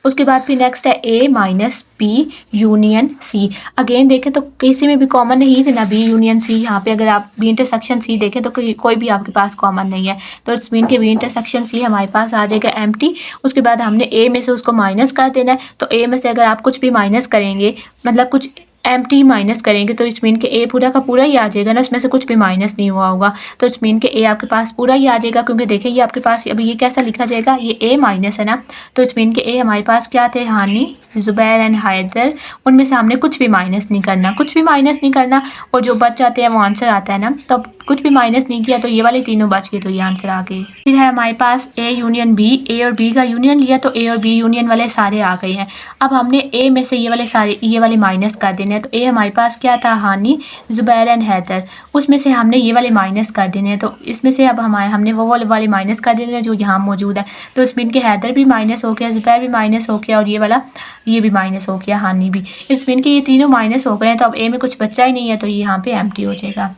उसके बाद फिर नेक्स्ट है A minus B union C। Again देखें तो किसी में भी कॉमन नहीं थे ना, B यूनियन C। यहाँ पे अगर आप B इंटरसेक्शन C देखें तो कोई भी आपके पास कॉमन नहीं है, तो इट्स मीन के B इंटरसेक्शन C हमारे पास आ जाएगा एम्प्टी। उसके बाद हमने A में से उसको माइनस कर देना है, तो A में से अगर आप कुछ भी माइनस करेंगे, मतलब कुछ एम्प्टी माइनस करेंगे, तो इस मीन के ए पूरा का पूरा ही आ जाएगा ना, इसमें से कुछ भी माइनस नहीं हुआ होगा, तो इस मीन के ए आपके पास पूरा ही आ जाएगा। क्योंकि देखिए ये आपके पास अभी ये कैसा लिखा जाएगा, ये ए माइनस है ना, तो इस मीन के ए हमारे पास क्या थे? हानि, ज़ुबैर एंड हैदर। उनमें से हमने कुछ भी माइनस नहीं करना, कुछ भी माइनस नहीं करना, और जो बच जाते हैं वो आंसर आता है ना, तो कुछ भी माइनस नहीं किया तो ये वाले तीनों बच गए, तो ये आंसर आ गए। फिर है हमारे पास ए यूनियन बी। ए और बी का यूनियन लिया तो ए और बी यूनियन वाले सारे आ गए हैं। अब हमने ए में से ये वाले माइनस कर देने हैं, तो ए हमारे पास क्या था? हानि, ज़ुबैर एंड हैदर। उसमें से हमने ये वाले माइनस कर देने हैं, तो इसमें से अब हमने वो वाले माइनस कर देने हैं जो यहाँ मौजूद है, तो इसमें इनके हैदर भी माइनस हो गया, ज़ुबैर भी माइनस हो गया, और ये वाला ये भी माइनस हो गया, हानि भी। इसमें के ये तीनों माइनस हो गए हैं, तो अब ए में कुछ बचा ही नहीं है, तो ये यहाँ पे एम्प्टी हो जाएगा।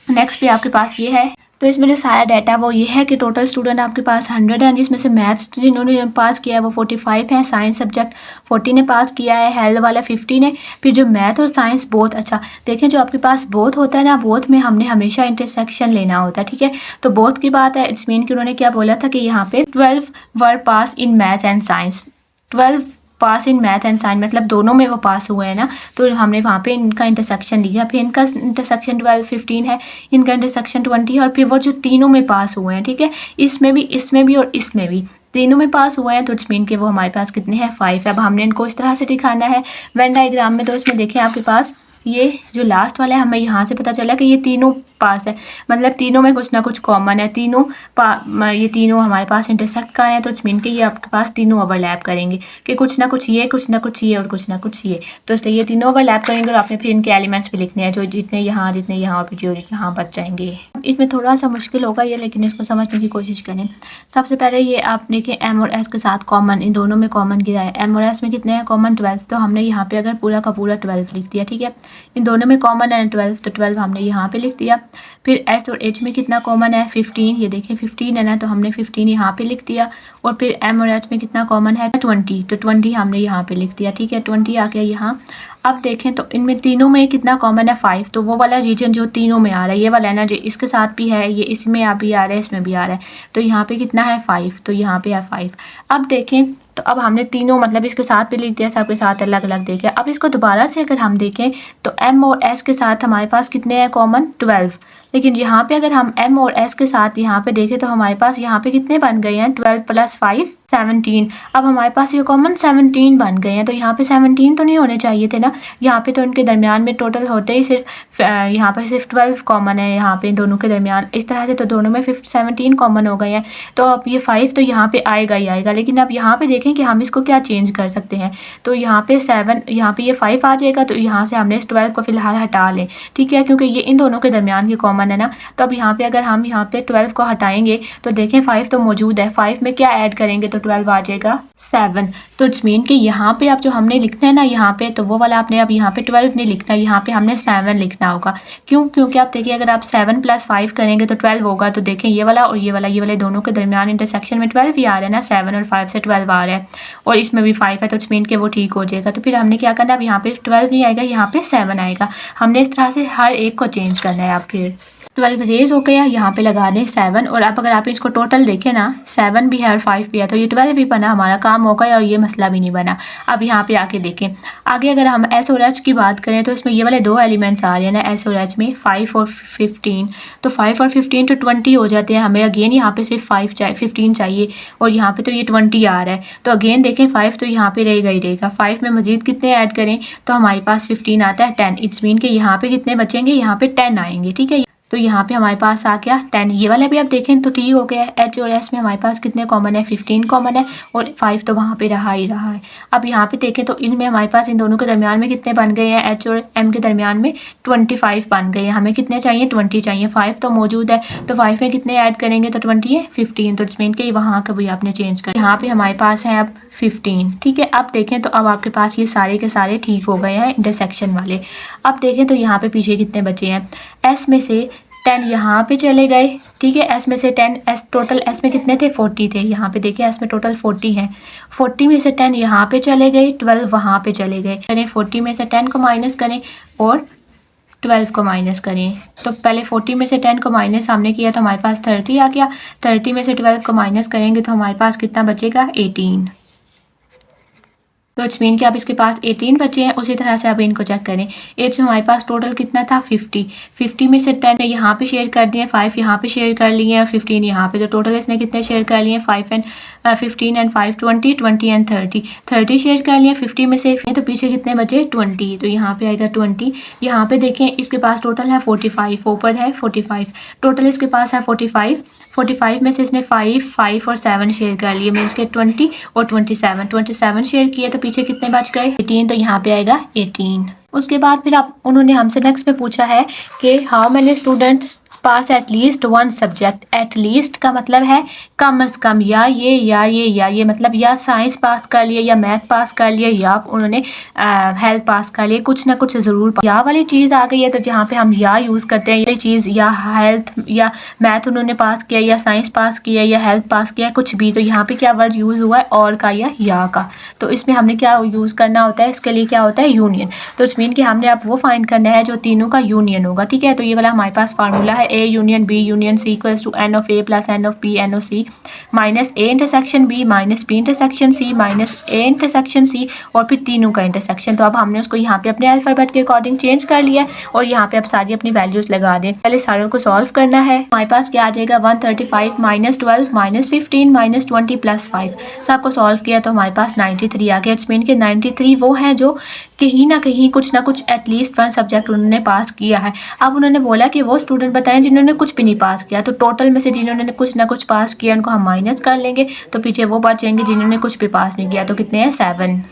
नेक्स्ट पे आपके पास ये है, तो इसमें जो सारा डाटा वो ये है कि टोटल स्टूडेंट आपके पास 100 हैं, जिसमें से मैथ्स जिन्होंने पास किया है वो 45 हैं, साइंस सब्जेक्ट 40 ने पास किया है, हेल्थ वाला 50 ने। फिर जो मैथ और साइंस बोथ, अच्छा देखें जो आपके पास बोथ होता है ना, बोथ में हमने हमेशा इंटरसेक्शन लेना होता है। ठीक है, तो बोथ की बात है, इट्स मीन कि उन्होंने क्या बोला था कि यहाँ पे 12 वर pass in math and science, 12 pass in math and science, मतलब दोनों में वो पास हुए हैं ना, तो हमने वहाँ पे इनका इंटरसेक्शन लिया। फिर इनका इंटरसेक्शन 12 15 है, इनका इंटरसेक्शन 20 है, और फिर वो जो तीनों में पास हुए हैं, ठीक है, इसमें भी और इसमें भी तीनों में पास हुए हैं, तो इट्स मीन के वो हमारे पास कितने हैं? 5। अब हमने इनको इस तरह से दिखाना है वेन डायग्राम में, तो इसमें देखें आपके पास ये जो लास्ट वाला है, हमें यहाँ से पता चला कि ये तीनों पास है, मतलब तीनों में कुछ ना कुछ कॉमन है, ये तीनों हमारे पास इंटरसेक्ट कर रहे हैं, तो इट्स मीन के ये आपके पास तीनों ओवरलैप करेंगे कि कुछ ना कुछ ये, कुछ ना कुछ ये और कुछ ना कुछ ये, तो इसलिए ये तीनों ओवरलैप करेंगे। और आपने फिर इनके एलिमेंट्स भी लिखने हैं, जो जितने यहाँ और फिर जो यहाँ बच जाएंगे। इसमें थोड़ा सा मुश्किल होगा ये, लेकिन इसको समझने की कोशिश करें। सबसे पहले ये आप देखिए एम और एस के साथ कॉमन, इन दोनों में कॉमन गिरा है। एम और एस में कितने हैं कॉमन? 12, तो हमने यहाँ पे अगर पूरा का पूरा 12 लिख दिया। ठीक है, इन दोनों में कॉमन है 12, तो 12 हमने यहाँ पे लिख दिया। फिर एस और एच में कितना कॉमन है? 15, ये देखें 15 है ना, तो हमने 15 यहाँ पे लिख दिया। और फिर एम और एच में कितना कॉमन है? 20, तो 20 हमने यहाँ पे लिख दिया। ठीक है, 20 आ गया यहाँ। अब देखें तो इनमें तीनों में कितना कॉमन है? 5, तो वो वाला रीजन जो तीनों में आ रहा है, ये वाला है ना, जो इसके साथ भी है, ये इसमें भी आ रहा है, इसमें भी आ रहा है, तो यहाँ पे कितना है? 5, तो यहाँ पे है 5। अब देखें तो अब हमने तीनों मतलब इसके साथ भी लिख दिया, सबके साथ अलग अलग देखे। अब इसको दोबारा से अगर हम देखें तो एम और एस के साथ हमारे पास कितने हैं कॉमन? 12। लेकिन यहाँ पे अगर हम एम और एस के साथ यहाँ पे देखें तो हमारे पास यहाँ पे कितने बन गए हैं? 12 + 5 17। अब हमारे पास ये कॉमन 17 बन गए हैं, तो यहाँ पे 17 तो नहीं होने चाहिए थे ना, यहाँ पे तो इनके दरमियान में टोटल होते ही सिर्फ यहाँ पे सिर्फ 12 कॉमन है, यहाँ पे दोनों के दरमियान इस तरह से, तो दोनों में 17 कॉमन हो गए हैं। तो अब ये 5 तो यहाँ पे आएगा ही आएगा, लेकिन अब यहाँ पे देखें कि हम इसको क्या चेंज कर सकते हैं, तो यहाँ पे 7, यहाँ पे ये 5 आ जाएगा, तो यहाँ से हमने इस 12 को फिलहाल हटा लें। ठीक है, क्योंकि ये इन दोनों के दरमियान की कॉमन है ना, तो अब यहाँ पे अगर हम यहाँ पे 12 को हटाएंगे तो देखें 5 तो मौजूद है, 5 में क्या ऐड करेंगे तो 12 आ जाएगा 7। तो इट्स मीन कि यहाँ पे अब जो हमने लिखना है ना यहाँ पे, तो वो वाला आपने अब यहाँ पे 12 नहीं लिखना, यहाँ पे हमने 7 लिखना होगा। क्यों? क्योंकि आप देखिए अगर आप 7 + 5 करेंगे तो 12 होगा, तो देखें ये वाला और ये वाले दोनों के दरमियान इंटरसेक्शन में 12 ही आ रहा है ना, 7 और 5 से 12 आ रहा है, और इसमें भी 5 है, तो इट्स मीन कि वो ठीक हो जाएगा। तो फिर हमने क्या करना है, अब यहाँ पे 12 नहीं आएगा, यहाँ पे 7 आएगा। हमने इस तरह से हर एक को चेंज करना है। अब फिर 12 रेज हो गया, यहाँ पे लगा दें 7, और अब अगर आप इसको टोटल देखें ना, 7 भी है और 5 भी है, तो ये 12 भी बना, हमारा काम हो गया और ये मसला भी नहीं बना। अब यहाँ पे आके देखें आगे, अगर हम एस और एच की बात करें तो इसमें ये वाले 2 एलिमेंट्स आ रहे हैं ना एस और एच में, 5 और 15, तो 5 और 15 तो 20 हो जाते हैं। हमें अगेन यहाँ पे सिर्फ 15 चाहिए, और यहाँ पे तो ये 20 आ रहा है, तो अगेन देखें 5 तो यहाँ पे रहेगा ही रहेगा। 5 में मजीद कितने ऐड करें तो हमारे पास 15 आता है 10। इट्स मीन कि यहाँ पे कितने बचेंगे, यहाँ पे 10 आएंगे। ठीक है, तो यहाँ पे हमारे पास आ गया 10। ये वाला भी आप देखें तो टी हो गया है। एच और एस में हमारे पास कितने कॉमन है, 15 कॉमन है और 5 तो वहाँ पे रहा ही रहा है। अब यहाँ पे देखें तो इनमें हमारे पास इन दोनों के दरमियान में कितने बन गए हैं, एच और एम के दरमियान में 25 बन गए हैं। हमें कितने चाहिए, 20 चाहिए। 5 तो मौजूद है तो 5 में कितने ऐड करेंगे तो 20 है 15। तो इसमें के वहाँ का भी आपने चेंज कर, यहाँ पे हमारे पास है अब 15। ठीक है, अब देखें तो अब आपके पास ये सारे के सारे ठीक हो गए हैं इंटरसेक्शन वाले। अब देखें तो यहाँ पे पीछे कितने बचे हैं, एस में से 10 यहाँ पे चले गए। ठीक है, एस में से 10, एस टोटल एस में कितने थे, 40 थे। यहाँ पे देखिए एस में टोटल 40 हैं। 40 में से 10 यहाँ पे चले गए, 12 वहाँ पे चले गए। करें 40 में से 10 को माइनस करें और 12 को माइनस करें। तो पहले 40 में से 10 को माइनस हमने किया तो हमारे पास 30 आ गया। 30 में से 12 को माइनस करेंगे तो हमारे पास कितना बचेगा, 18। तो इट्स मीन कि अब इसके पास 18 बचे हैं। उसी तरह से अब इनको चेक करें। 8 से हमारे पास टोटल कितना था, 50। 50 में से 10 यहाँ पे शेयर कर दिए, 5 यहाँ पे शेयर कर लिए और 15 यहाँ पे। तो टोटल इसने कितने शेयर कर लिए, 5 एंड 15 एंड 5 20, 20 एंड 30। 30 शेयर कर लिए 50 में से, तो पीछे कितने बचे, 20। तो यहाँ पे आएगा 20। यहाँ पे देखें इसके पास टोटल है 45, ऊपर है 45, टोटल इसके पास है 45। 45 में से इसने 5, 5 और 7 शेयर कर लिए, मीन्स के 20 और 27 शेयर किए तो पीछे कितने बच गए, 18। तो यहाँ पे आएगा 18। उसके बाद फिर आप उन्होंने हमसे नेक्स्ट में पूछा है कि how many students pass at least one subject. At least का मतलब है कम अज़ कम, या ये मतलब या साइंस पास कर लिए या मैथ पास कर लिए या उन्होंने हेल्थ पास कर लिए, कुछ ना कुछ ज़रूर। या वाली चीज़ आ गई है तो जहाँ पे हम या यूज़ करते हैं, ये चीज़ या हेल्थ या मैथ उन्होंने पास किया या साइंस पास किया या हेल्थ पास किया, कुछ भी। तो यहाँ पे क्या वर्ड यूज़ हुआ है, और का या का। तो इसमें हमने क्या यूज़ करना होता है, इसके लिए क्या होता है, यूनियन। तो इस मीन कि हमने अब वो फाइंड करना है जो तीनों का यूनियन होगा। ठीक है, तो ये वाला हमारे पास फार्मूला है, A union B union C equals to n of A plus n of B n of C minus A intersection B minus B intersection C minus A intersection C और फिर तीनों का इंटरसेक्शन। तो अब हमने उसको यहाँ पे अपने अल्फाबेट के अकॉर्डिंग चेंज कर लिया और यहाँ पे अब सारी अपनी वैल्यूज लगा दें। पहले सारों को सॉल्व करना है। हमारे पास क्या आ जाएगा, 135 माइनस 12 माइनस 15 माइनस 20 प्लस 5। सबको सॉल्व किया तो हमारे पास 93 आ गया। इट्स मीन के 93 वो हैं जो कहीं ना कहीं कुछ ना कुछ एटलीस्ट वन सब्जेक्ट उन्होंने पास किया है। अब उन्होंने बोला कि वो स्टूडेंट बताएं जिन्होंने कुछ भी नहीं पास किया। तो टोटल में से जिन्होंने कुछ ना कुछ पास किया उनको हम माइनस कर लेंगे, तो पीछे वो बचेंगे जिन्होंने कुछ भी पास नहीं किया। तो कितने हैं, 7।